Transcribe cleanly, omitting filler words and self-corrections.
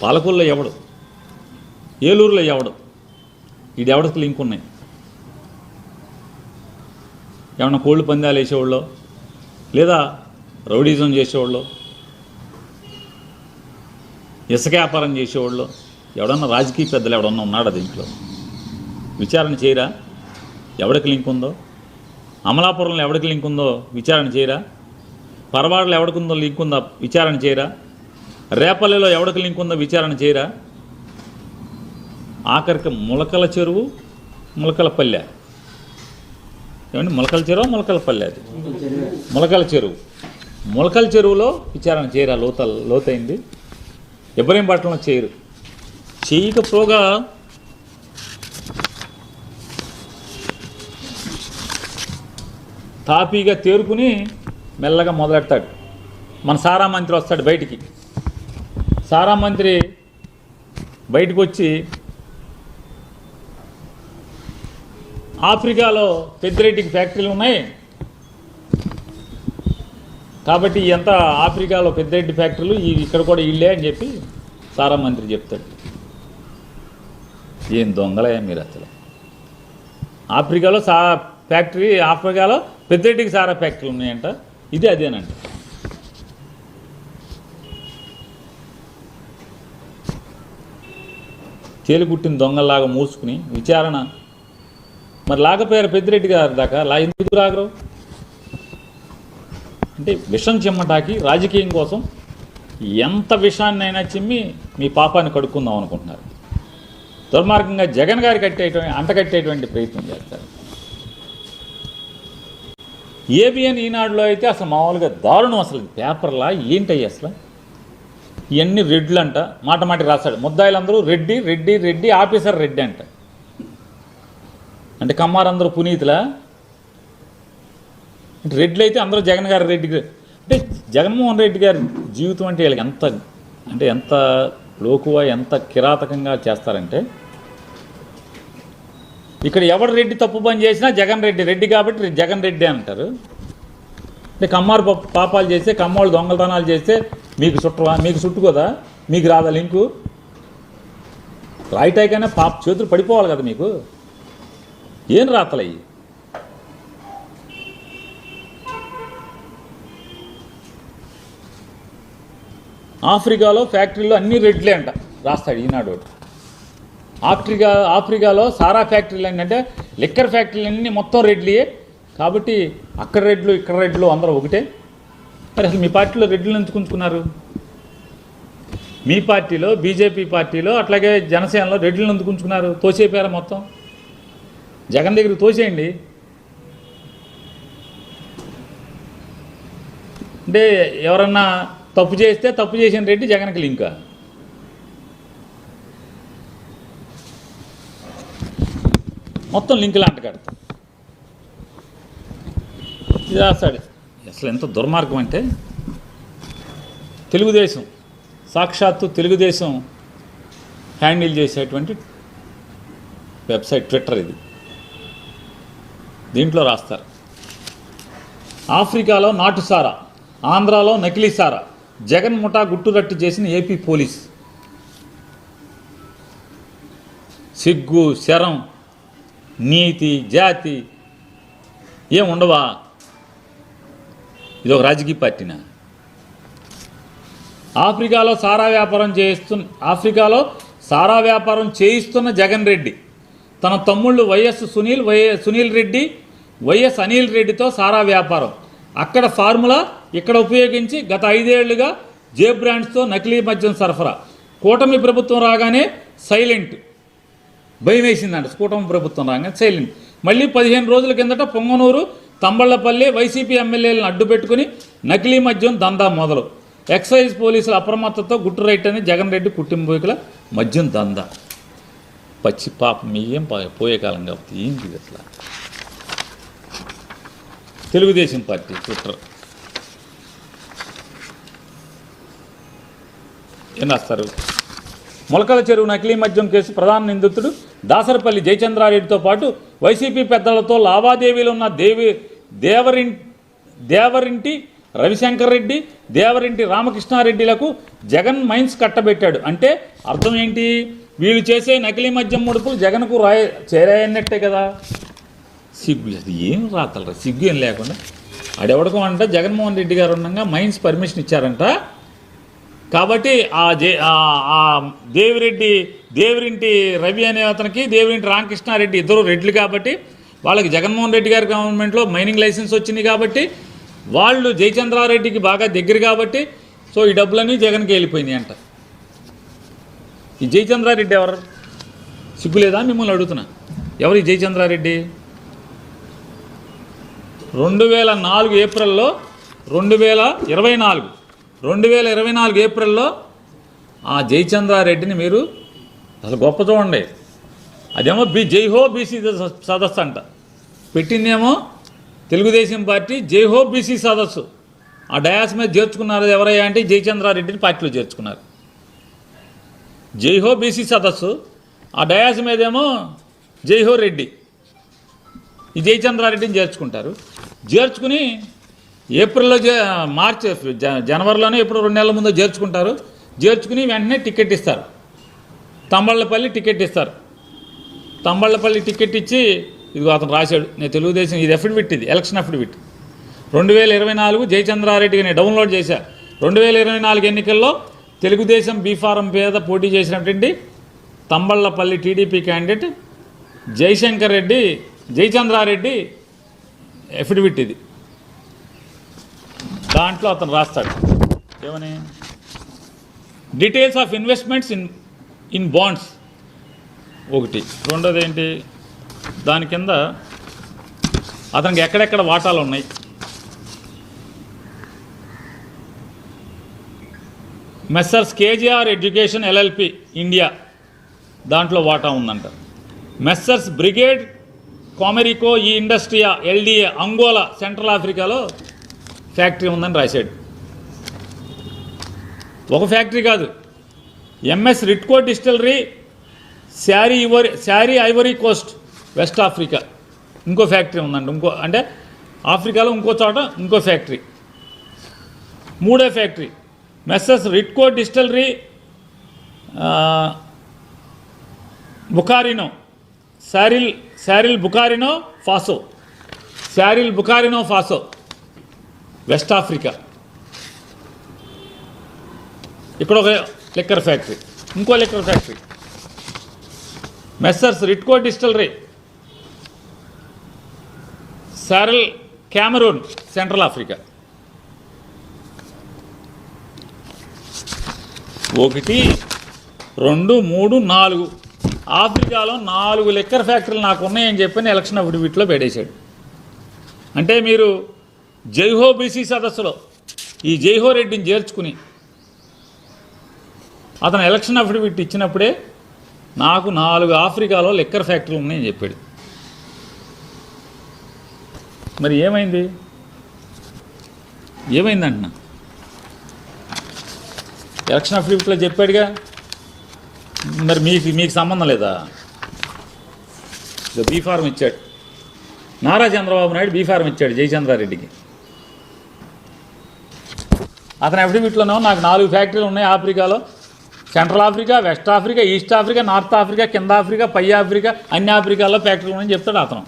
పాలకొల్లో ఎవడు, ఏలూరులో ఎవడు, ఈడెవడికి లింక్ ఉన్నాయి? ఏమన్నా కోళ్ళు పందాలు వేసేవాళ్ళు, లేదా రౌడీజం చేసేవాళ్ళు, ఇసుక వ్యాపారం చేసేవాళ్ళు, ఎవడన్నా రాజకీయ పెద్దలు ఎవడన్నా ఉన్నాడా దీంట్లో? విచారణ చేయరా? ఎవడికి లింక్ ఉందో? అమలాపురంలో ఎవడికి లింక్ ఉందో విచారణ చేయరా? పరవాడలో ఎవడికి లింక్ ఉందో విచారణ చేయరా? రేపల్లెలో ఎవడికి లింక్ ఉందో విచారణ చేయరా? ఆఖరికి ములకల చెరువు, ములకలపల్లె, ఏమండి ములకల చెరువు ములకలపల్లె, అది ములకల చెరువులో విచారణ చేయరా? లోతైంది. ఇబ్రహీంపట్నంలో చేయరు. చేయకపోగా తాపీగా తేరుకుని మెల్లగా మొదలెడతాడు. మన సారా మంత్రి వస్తాడు బయటికి. సారా మంత్రి బయటకు వచ్చి ఆఫ్రికాలో పెద్దిరెడ్డికి ఫ్యాక్టరీలు ఉన్నాయి కాబట్టి ఎంత ఆఫ్రికాలో పెద్దిరెడ్డి ఫ్యాక్టరీలు ఇక్కడ కూడా ఇళ్ళే అని చెప్పి సారా మంత్రి చెప్తాడు. ఏం దొంగలే మీరు అసలు! ఆఫ్రికాలో ఆఫ్రికాలో పెద్దిరెడ్డికి సారా ఫ్యాక్టరీలు ఉన్నాయంట, ఇది అదేనంట. తేలిగుట్టిన దొంగల్లాగా మూసుకుని విచారణ మరి లాగపోయారు పెద్దిరెడ్డి గారి దాకా. ఎందుకు రాగరు అంటే విషం చిమ్మటాకి రాజకీయం కోసం ఎంత విషాన్నైనా చిమ్మి మీ పాపాన్ని కడుక్కుందాం అనుకుంటున్నారు. దుర్మార్గంగా జగన్ గారికి అంటకట్టేటువంటి ప్రయత్నం చేస్తారు. ఏబిఎన్ ఈనాడులో అయితే అసలు మామూలుగా దారుణం. అసలు పేపర్లా ఏంటయ్యి అసలు? ఇవన్నీ రెడ్లు అంట, మాట రాస్తాడు. ముద్దాయిలందరూ రెడ్డి రెడ్డి రెడ్డి, ఆఫీసర్ రెడ్డి అంట. అంటే కమ్మారందరూ పునీతులా? రెడ్లు అయితే అందరూ జగన్ గారి రెడ్డి. అంటే జగన్మోహన్ రెడ్డి గారి జీవితం అంటే వీళ్ళకి ఎంత లోకువ, ఎంత కిరాతకంగా చేస్తారంటే, ఇక్కడ ఎవడు రెడ్డి తప్పు పని చేసినా జగన్ రెడ్డి కాబట్టి జగన్ రెడ్డి అంటారు. అంటే కమ్మారు పాపాలు చేస్తే, కమ్మోళ్ళు దొంగతనాలు చేస్తే మీకు చుట్టుకోదా? మీకు రాదా లింకు? రాయిటాయికైనా చేతులు పడిపోవాలి కదా మీకు. ఏం రాతలయ్యి? ఆఫ్రికాలో ఫ్యాక్టరీలో అన్ని రెడ్లే అంట రాస్తాడు ఈనాడు. ఆఫ్రికాలో సారా ఫ్యాక్టరీలు ఏంటంటే లిక్కర్ ఫ్యాక్టరీలు అన్నీ మొత్తం రెడ్లియే కాబట్టి అక్కడ రెడ్లు ఇక్కడ రెడ్లు అందరూ ఒకటే. మరి అసలు మీ పార్టీలో రెడ్లను ఎందుకు ఉంచుకున్నారు? మీ పార్టీలో, బీజేపీ పార్టీలో, అట్లాగే జనసేనలో రెడ్లను ఎందుకు ఉంచుకున్నారు? తోసేపారా మొత్తం? జగన్ దగ్గరికి తోసేయండి. అంటే ఎవరన్నా తప్పు చేస్తే తప్పు చేసిన రెడ్డి జగన్కి లింకా? మొత్తం లింకులు అంటగడతాం. ఇది రాస్తాడు. అసలు ఎంత దుర్మార్గం అంటే, తెలుగుదేశం సాక్షాత్తు తెలుగుదేశం హ్యాండిల్ చేసేటువంటి వెబ్సైట్ ట్విట్టర్ ఇది. దీంట్లో రాస్తారు, ఆఫ్రికాలో నాటు సారా, ఆంధ్రాలో నకిలీ సారా, జగన్ ముఠా గుట్టురట్టు చేసిన ఏపీ పోలీస్. సిగ్గు, శరం, నీతి, జాతి ఏం ఉండవా? ఇది ఒక రాజకీయ పార్టీనా? ఆఫ్రికాలో సారా వ్యాపారం చేయిస్తున్న జగన్ రెడ్డి తన తమ్ముళ్ళు సునీల్ రెడ్డి, వైఎస్ అనిల్ రెడ్డితో సారా వ్యాపారం. అక్కడ ఫార్ములా ఇక్కడ ఉపయోగించి గత 5 ఏళ్లుగా జే బ్రాండ్స్తో నకిలీ మద్యం సరఫరా. కూటమి ప్రభుత్వం రాగానే సైలెంట్. భయం వేసిందంట. కూటమి ప్రభుత్వం రాగానే సైలెంట్. మళ్ళీ 15 రోజుల కిందట పొంగనూరు, తంబళ్లపల్లి వైసీపీ ఎమ్మెల్యేలను అడ్డుపెట్టుకుని నకిలీ మద్యం దందా మొదలు. ఎక్సైజ్ పోలీసుల అప్రమత్తతో గుట్టు రైట్ అని జగన్ రెడ్డి కుటుంబీకుల మద్యం దందా. పచ్చి పాపం ఏం పోయే కాలం కాబట్టి ఏంటి అట్లా? తెలుగుదేశం పార్టీ ట్విట్టర్ ఏం రాస్తారు? మొలకల చెరువు నకిలీ మద్యం కేసు ప్రధాన నిందితుడు దాసరపల్లి జయచంద్రారెడ్డితో పాటు వైసీపీ పెద్దలతో లావాదేవీలు ఉన్న దేవరింటి రవిశంకర్ రెడ్డి, దేవరింటి రామకృష్ణారెడ్డిలకు జగన్ మైన్స్ కట్టబెట్టాడు. అంటే అర్థం ఏంటి? వీళ్ళు చేసే నకిలీ మద్యం ముడుపులు జగన్కు చేరాయన్నట్టే కదా. సిగ్గు అది ఏం రాతలరా, సిగ్గు ఏం లేకుండా ఆడెవడకో అంట జగన్మోహన్ రెడ్డి గారు ఉండగా మైన్స్ పర్మిషన్ ఇచ్చారంట. కాబట్టి ఆ దేవిరింటి రవి అనే అతనికి దేవిరింటి రామకృష్ణారెడ్డి ఇద్దరు రెడ్లు కాబట్టి వాళ్ళకి జగన్మోహన్ రెడ్డి గారి గవర్నమెంట్లో మైనింగ్ లైసెన్స్ వచ్చింది కాబట్టి వాళ్ళు జయచంద్రారెడ్డికి బాగా దగ్గర కాబట్టి సో ఈ డబ్బులన్నీ జగన్కి వెళ్ళిపోయినాయి అంట. ఈ జయచంద్రారెడ్డి ఎవరు? సిగ్గులేదా మిమ్మల్ని అడుగుతున్నా, ఎవరు ఈ జయచంద్రారెడ్డి? 2004 ఏప్రిల్లో 2024 ఏప్రిల్లో ఆ జయచంద్రారెడ్డిని మీరు అసలు గొప్ప చూడండి. అదేమో జైహో బీసీ సదస్సు అంట, పెట్టిందేమో తెలుగుదేశం పార్టీ జైహో బీసీ సదస్సు. ఆ డయాస్ మీద చేర్చుకున్నారు ఎవరయ్యా అంటే జయచంద్రారెడ్డిని పార్టీలో చేర్చుకున్నారు. జైహో బీసీ సదస్సు, ఆ డయాస్ మీదేమో జైహో రెడ్డి, ఈ జయచంద్రారెడ్డిని చేర్చుకుని ఏప్రిల్లో జనవరిలోనే ఎప్పుడు 2 నెలల ముందు చేర్చుకుని వెంటనే టికెట్ ఇస్తారు. తంబళ్ళపల్లి టికెట్ ఇస్తారు. తంబళ్ళపల్లి టికెట్ ఇచ్చి ఇదిగో అతను రాశాడు, నేను తెలుగుదేశం, ఇది అఫిడవిట్, ఇది ఎలక్షన్ అఫిడవిట్ 2024 జయచంద్రారెడ్డికి నేను డౌన్లోడ్ చేశా. 2024 ఎన్నికల్లో తెలుగుదేశం బీఫారం మీద పోటీ చేసినటువంటి Thamballapalle TDP candidate Jayachandra Reddy affidavit ఇది. దాంట్లో అతను రాస్తాడు ఏమని, details of investments in bonds ఒకటి. రెండోది ఏంటి, దాని కింద అతనికి ఎక్కడెక్కడ వాటాలు ఉన్నాయి, Messrs KGR education LLP India దాంట్లో వాటా ఉందంట. మెస్సర్స్ బ్రిగేడ్ కామెరికో ఈ ఇండస్ట్రియా ఎల్డిఏ అంగోలా సెంట్రల్ ఆఫ్రికాలో ఫ్యాక్టరీ ఉందని రాశాడు. ఒక ఫ్యాక్టరీ కాదు, MS Ritco distillery SARL Ivory Coast West Africa ఇంకో ఫ్యాక్టరీ ఉందంట. అంటే ఆఫ్రికాలో ఇంకో చోట ఇంకో ఫ్యాక్టరీ, మూడో factory Messrs Ritco distillery Burkina SARL Burkina Faso West Africa. ఇక్కడ ఒక లిక్కర్ ఫ్యాక్టరీ, ఇంకో liquor factory Messrs Ritco distillery SARL Cameroon Central Africa. 1, 2, 3, 4 ఆఫ్రికాలో 4 లిక్కర్ ఫ్యాక్టరీలు నాకు ఉన్నాయని చెప్పని ఎలక్షన్ అఫిడవిట్లో పెట్టేశాడు. అంటే మీరు జైహో బీసీ సదస్సులో ఈ జైహో రెడ్డిని చేర్చుకుని అతను ఎలక్షన్ అఫిడవిట్ ఇచ్చినప్పుడే నాకు 4 ఆఫ్రికాలో లిక్కర్ ఫ్యాక్టరీలు ఉన్నాయని చెప్పాడు. మరి ఏమైందంటున్నా, ఎలక్షన్ అఫిడవిట్లో చెప్పాడుగా, మరి మీకు సంబంధం లేదా? బీఫారం ఇచ్చాడు నారా చంద్రబాబు నాయుడు, బీఫారం ఇచ్చాడు జయచంద్రారెడ్డికి. అతని అఫిడవిట్లోనో నాకు 4 ఫ్యాక్టరీలు ఉన్నాయి ఆఫ్రికాలో, central Africa, west Africa, east Africa, north Africa, కింద ఆఫ్రికా, పై ఆఫ్రికా, అన్ని ఆఫ్రికాలో ఫ్యాక్టరీలు ఉన్నాయని చెప్తాడు అతను.